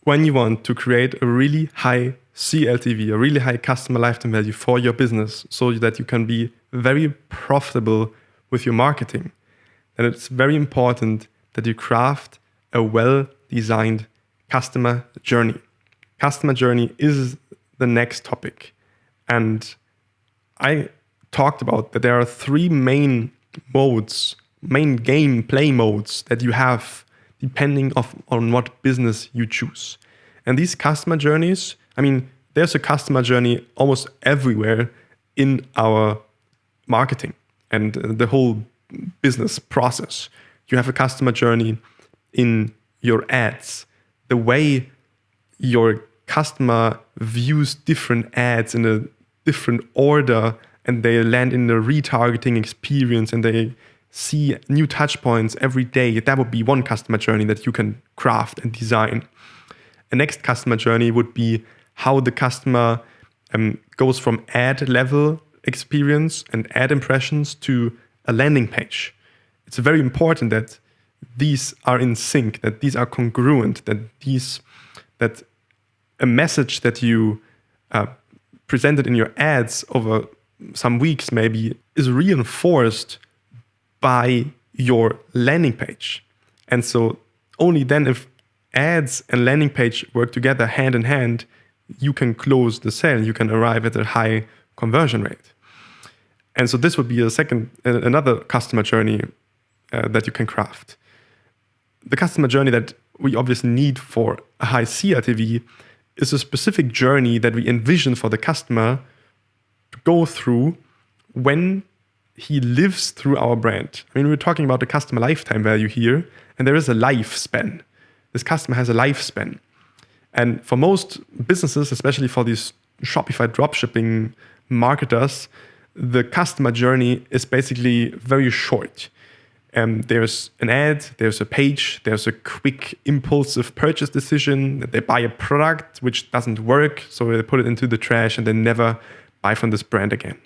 when you want to create a really high CLTV, a really high customer lifetime value for your business so that you can be very profitable with your marketing, then it's very important that you craft a well-designed customer journey. Customer journey is the next topic. And I talked about that there are three main modes, main gameplay modes that you have depending on what business you choose. And these customer journeys, there's a customer journey almost everywhere in our marketing and the whole business process. You have a customer journey in your ads, the way your customer views different ads in a different order, and they land in the retargeting experience and they see new touch points every day. That would be one customer journey that you can craft and design. A next customer journey would be how the customer goes from ad level experience and ad impressions to a landing page. It's very important that these are in sync, that these are congruent, that a message that you presented in your ads over some weeks maybe is reinforced by your landing page. And so only then, if ads and landing page work together hand in hand, you can close the sale, you can arrive at a high conversion rate. And so this would be another customer journey that you can craft. The customer journey that we obviously need for a high CLTV is a specific journey that we envision for the customer to go through when he lives through our brand. We're talking about the customer lifetime value here, and there is a lifespan. This customer has a lifespan. And for most businesses, especially for these Shopify dropshipping marketers, the customer journey is basically very short. There's an ad, there's a page, there's a quick impulsive purchase decision. They buy a product which doesn't work, so they put it into the trash and they never buy from this brand again.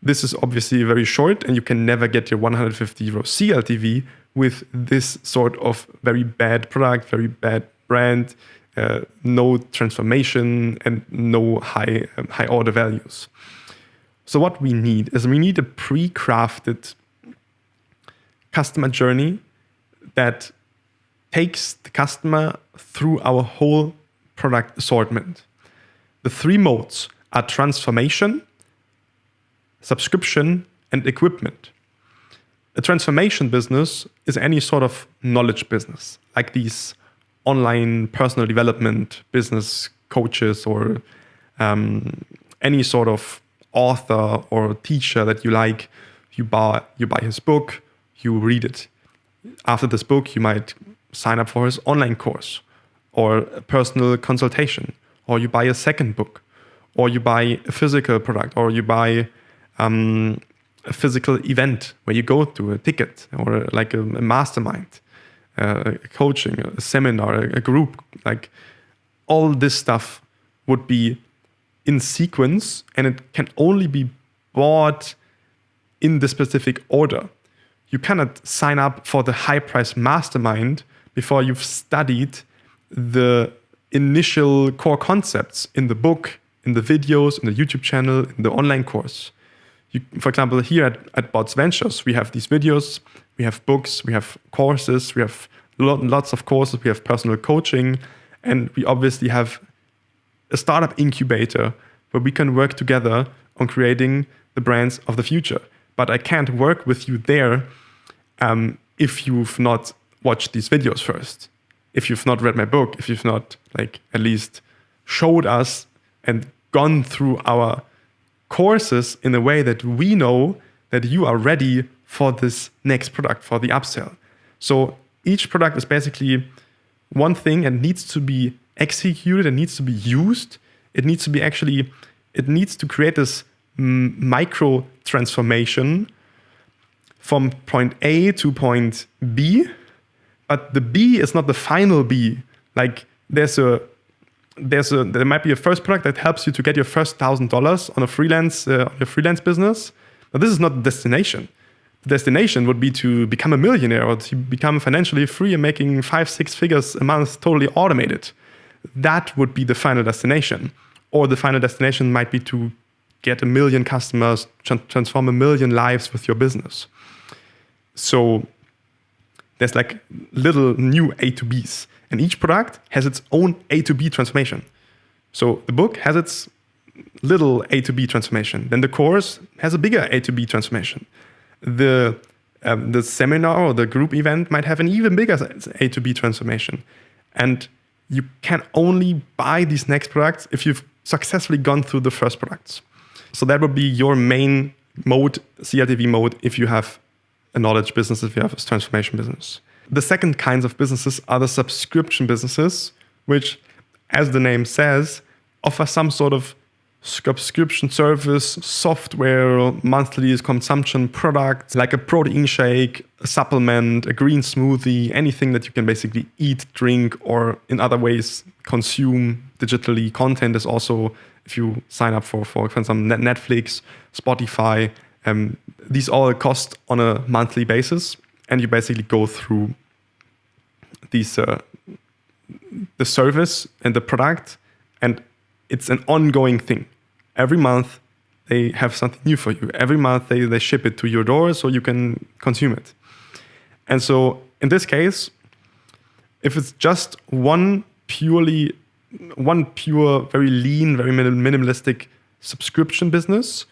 This is obviously very short, and you can never get your 150 euro CLTV with this sort of very bad product, very bad brand, no transformation, and no high order values. So what we need is a pre-crafted customer journey that takes the customer through our whole product assortment. The three modes are transformation, subscription, and equipment. A transformation business is any sort of knowledge business, like these online personal development business coaches or any sort of author or teacher that you like. You buy his book, you read it. After this book, you might sign up for his online course or a personal consultation, or you buy a second book, or you buy a physical product, or you buy a physical event where you go to a ticket, or like a mastermind, a coaching, a seminar, a group. Like all this stuff would be in sequence, and it can only be bought in the specific order. You cannot sign up for the high price mastermind before you've studied the initial core concepts in the book, in the videos, in the YouTube channel, in the online course. For example, here at Bots Ventures, we have these videos, we have books, we have courses, we have lots of courses, we have personal coaching, and we obviously have a startup incubator where we can work together on creating the brands of the future. But I can't work with you there if you've not watched these videos first, if you've not read my book, if you've not at least showed us and gone through our courses in a way that we know that you are ready for this next product, for the upsell. So each product is basically one thing and needs to be executed and needs to be used. It needs to create this micro transformation from point A to point B, but the B is not the final B. Like there might be a first product that helps you to get your first $1,000 on your freelance business, but this is not the destination. destination would be to become a millionaire or to become financially free and making 5-6 figures a month totally automated. That would be the final destination. Or the final destination might be to get 1 million customers, transform 1 million lives with your business. So there's like little new A to Bs, and each product has its own A to B transformation. So the book has its little A to B transformation. Then the course has a bigger A to B transformation. The seminar or the group event might have an even bigger A to B transformation. And you can only buy these next products if you've successfully gone through the first products. So that would be your main mode, CLTV mode, if you have a knowledge business, if you have a transformation business. The second kinds of businesses are the subscription businesses, which, as the name says, offer some sort of subscription service, software, monthly consumption products, like a protein shake, a supplement, a green smoothie, anything that you can basically eat, drink, or in other ways consume digitally. Content is also, if you sign up for example, Netflix, Spotify, these all cost on a monthly basis, and you basically go through these the service and the product, and it's an ongoing thing. Every month they have something new for you. Every month they ship it to your door so you can consume it. And so in this case, if it's just one pure, very lean, very minimalistic subscription business,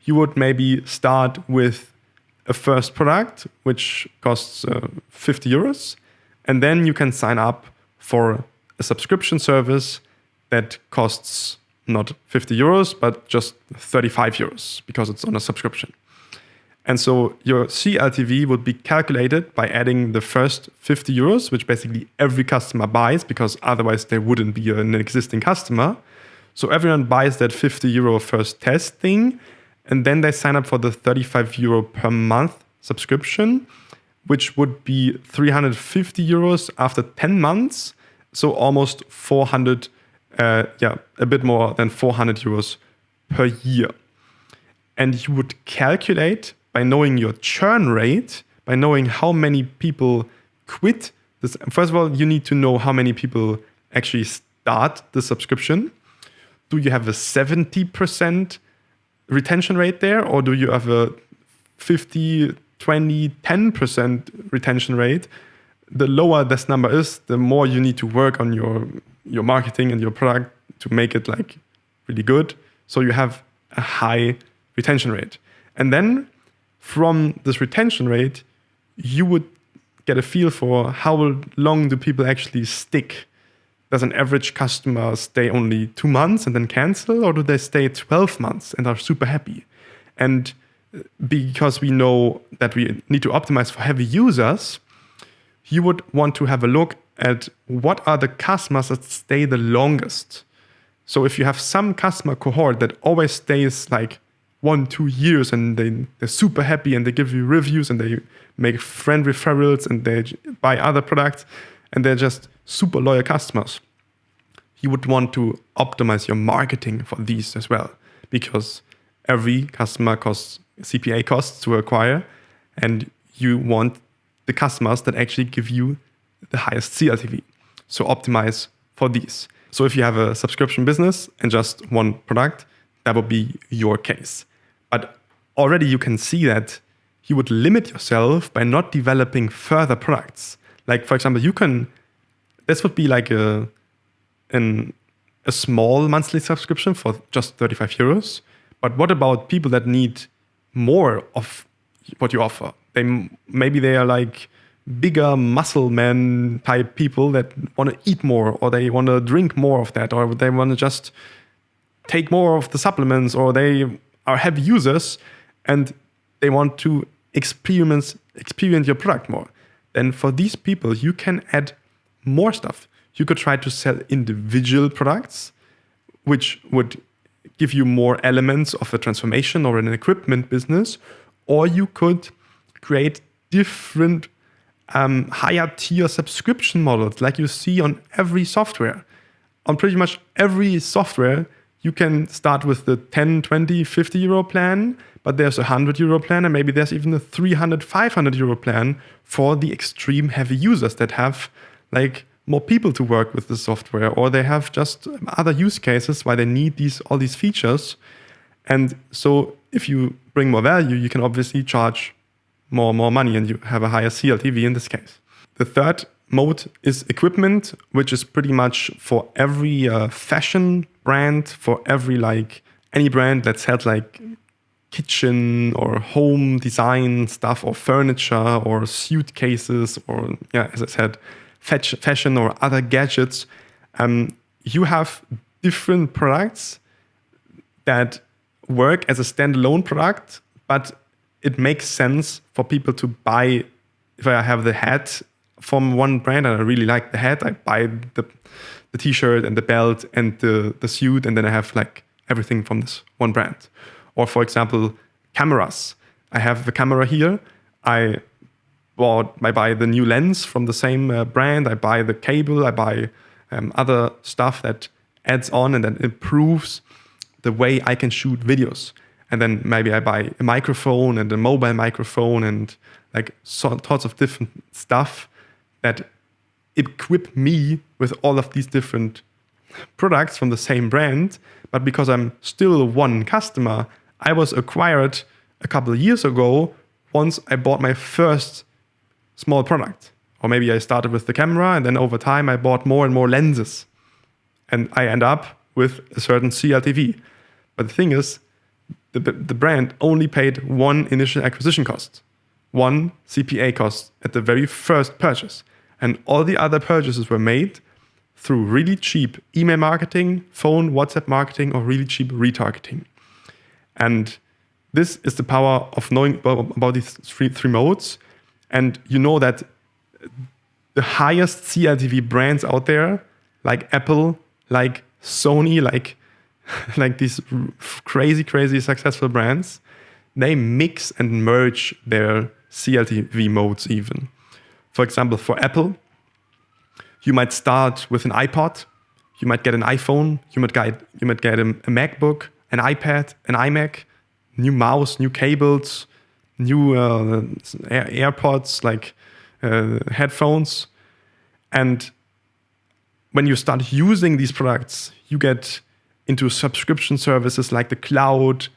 you would maybe start with a first product, which costs 50 euros. And then you can sign up for a subscription service that costs not 50 euros, but just 35 euros because it's on a subscription. And so your CLTV would be calculated by adding the first 50 euros, which basically every customer buys, because otherwise they wouldn't be an existing customer. So everyone buys that 50 euro first test thing, and then they sign up for the 35 euro per month subscription, which would be 350 euros after 10 months. So almost 400, a bit more than 400 euros per year. And you would calculate by knowing your churn rate, by knowing how many people quit this. First of all, you need to know how many people actually start the subscription. Do you have a 70% retention rate there, or do you have a 50, 20, 10% retention rate? The lower this number is, the more you need to work on your marketing and your product to make it like really good. So you have a high retention rate. And then from this retention rate, you would get a feel for how long do people actually stick. Does an average customer stay only 2 months and then cancel, or do they stay 12 months and are super happy? And because we know that we need to optimize for heavy users, you would want to have a look at what are the customers that stay the longest. So if you have some customer cohort that always stays like 1-2 years and they're super happy and they give you reviews and they make friend referrals and they buy other products and they're just super loyal customers, you would want to optimize your marketing for these as well, because every customer costs CPA costs to acquire, and you want the customers that actually give you the highest CLTV. So optimize for these. So if you have a subscription business and just one product, that would be your case. But already you can see that you would limit yourself by not developing further products. Like, for example, this would be like a small monthly subscription for just 35 euros. But what about people that need more of what you offer? Maybe they are like bigger muscle man type people that want to eat more, or they want to drink more of that, or they want to just take more of the supplements, or they are heavy users and they want to experience your product more. Then for these people, you can add more stuff. You could try to sell individual products, which would give you more elements of a transformation or an equipment business, or you could create different higher tier subscription models like you see on every software. On pretty much every software, you can start with the 10, 20, 50 euro plan, but there's a 100 euro plan, and maybe there's even a 300, 500 euro plan for the extreme heavy users that have like more people to work with the software, or they have just other use cases why they need all these features. And so if you bring more value, you can obviously charge more money, and you have a higher CLTV in this case. The third mode is equipment, which is pretty much for every fashion brand, for every any brand that sells like kitchen or home design stuff or furniture or suitcases or, as I said, fashion or other gadgets. You have different products that work as a standalone product, but it makes sense for people to buy. If I have the hat from one brand and I really like the hat, I buy the t-shirt and the belt and the suit, and then I have like everything from this one brand. Or for example, cameras. I have the camera here. I buy the new lens from the same brand. I buy the cable. I buy other stuff that adds on and that improves the way I can shoot videos. And then maybe I buy a microphone and a mobile microphone and like sorts of different stuff that equip me with all of these different products from the same brand. But because I'm still one customer, I was acquired a couple of years ago once I bought my first small product. Or maybe I started with the camera, and then over time I bought more and more lenses. And I end up with a certain CLTV. But the thing is, the brand only paid one initial acquisition cost, one CPA cost at the very first purchase. And all the other purchases were made through really cheap email marketing, phone, WhatsApp marketing, or really cheap retargeting. And this is the power of knowing about these three modes. And you know that the highest CLTV brands out there, like Apple, like Sony, like these crazy successful brands, they mix and merge their CLTV modes even. For example, for Apple, you might start with an iPod, you might get an iPhone, you might get a MacBook, an iPad, an iMac, new mouse, new cables, new AirPods, like headphones. And when you start using these products, you get into subscription services like the cloud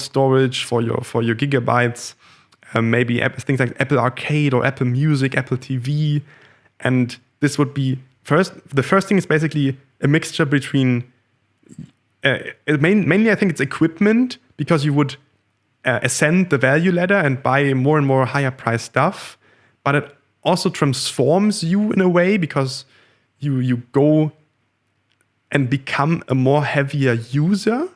storage for your gigabytes, maybe things like Apple Arcade or Apple Music, Apple TV. And this would be the first thing is basically a mixture between mainly I think it's equipment, because you would ascend the value ladder and buy more and more higher price stuff, but it also transforms you in a way, because you go and become a more heavier user.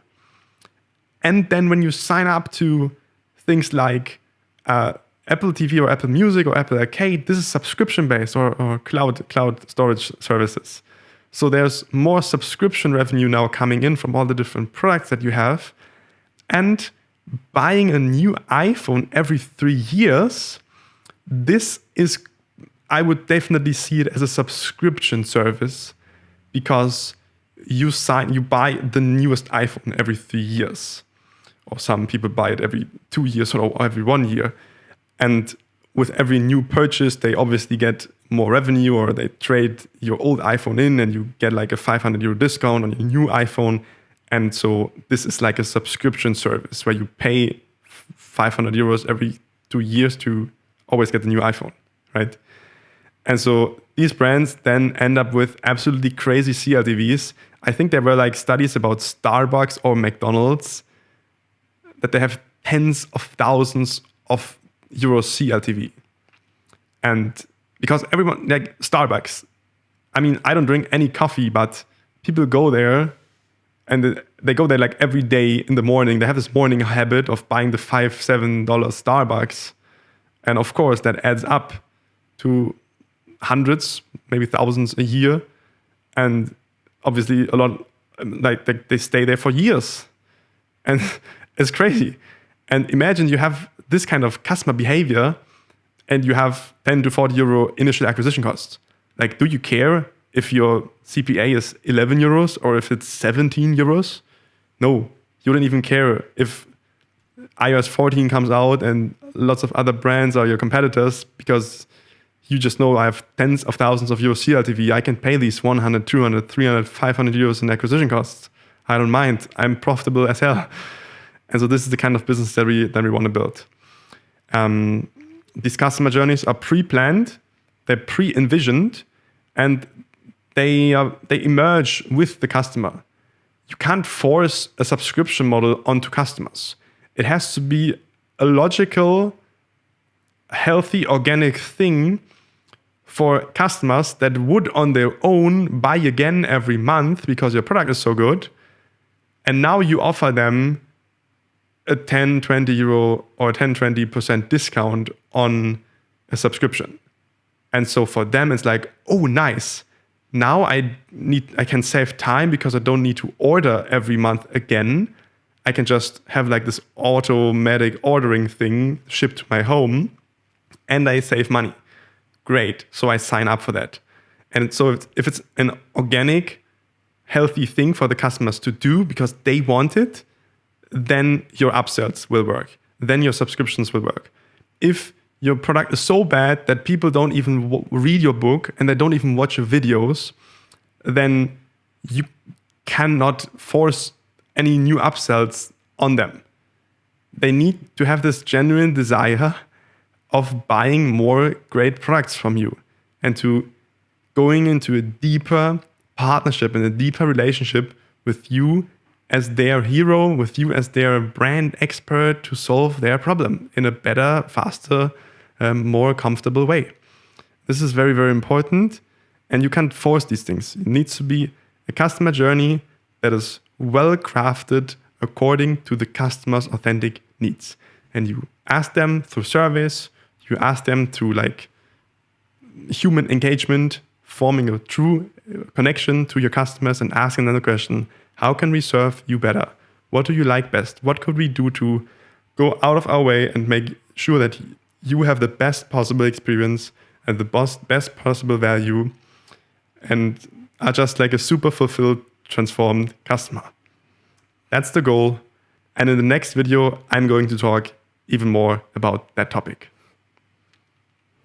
And then when you sign up to things like Apple TV or Apple Music or Apple Arcade, this is subscription based or cloud storage services. So there's more subscription revenue now coming in from all the different products that you have. And buying a new iPhone every 3 years, I would definitely see it as a subscription service, because you buy the newest iPhone every 3 years. Or some people buy it every 2 years or every 1 year. And with every new purchase, they obviously get more revenue, or they trade your old iPhone in and you get like a 500 euro discount on your new iPhone. And so this is like a subscription service where you pay 500 euros every 2 years to always get the new iPhone, right? And so these brands then end up with absolutely crazy CLTVs. I think there were like studies about Starbucks or McDonald's that they have tens of thousands of euros CLTV. And because everyone, like Starbucks, I mean, I don't drink any coffee, but people go there and they go there like every day in the morning. They have this morning habit of buying the $5-7 Starbucks. And of course, that adds up to hundreds, maybe thousands a year. And obviously a lot, like they stay there for years. And it's crazy. And imagine you have this kind of customer behavior and you have 10 to 40 euro initial acquisition costs. Like, do you care if your CPA is 11 euros or if it's 17 euros? No, you don't even care if iOS 14 comes out and lots of other brands are your competitors, because you just know I have tens of thousands of euros CLTV. I can pay these 100, 200, 300, 500 euros in acquisition costs. I don't mind. I'm profitable as hell. And so this is the kind of business that we want to build. These customer journeys are pre-planned, they're pre-envisioned, and they emerge with the customer. You can't force a subscription model onto customers. It has to be a logical, healthy, organic thing for customers that would on their own buy again every month because your product is so good. And now you offer them a 10, 20 euro or 10, 20% discount on a subscription. And so for them, it's like, oh, nice. Now I can save time because I don't need to order every month again. I can just have like this automatic ordering thing shipped to my home, and I save money. Great. So I sign up for that. And so if it's an organic, healthy thing for the customers to do because they want it, then your upsells will work. Then your subscriptions will work. If your product is so bad that people don't even read your book and they don't even watch your videos, then you cannot force any new upsells on them. They need to have this genuine desire of buying more great products from you and to going into a deeper partnership and a deeper relationship with you as their hero, with you as their brand expert to solve their problem in a better, faster, more comfortable way. This is very, very important, and you can't force these things. It needs to be a customer journey that is well crafted according to the customer's authentic needs. And you ask them through surveys, you ask them through like human engagement, forming a true connection to your customers and asking them the question, how can we serve you better? What do you like best? What could we do to go out of our way and make sure that you have the best possible experience and the best possible value and are just like a super fulfilled, transformed customer? That's the goal. And in the next video, I'm going to talk even more about that topic.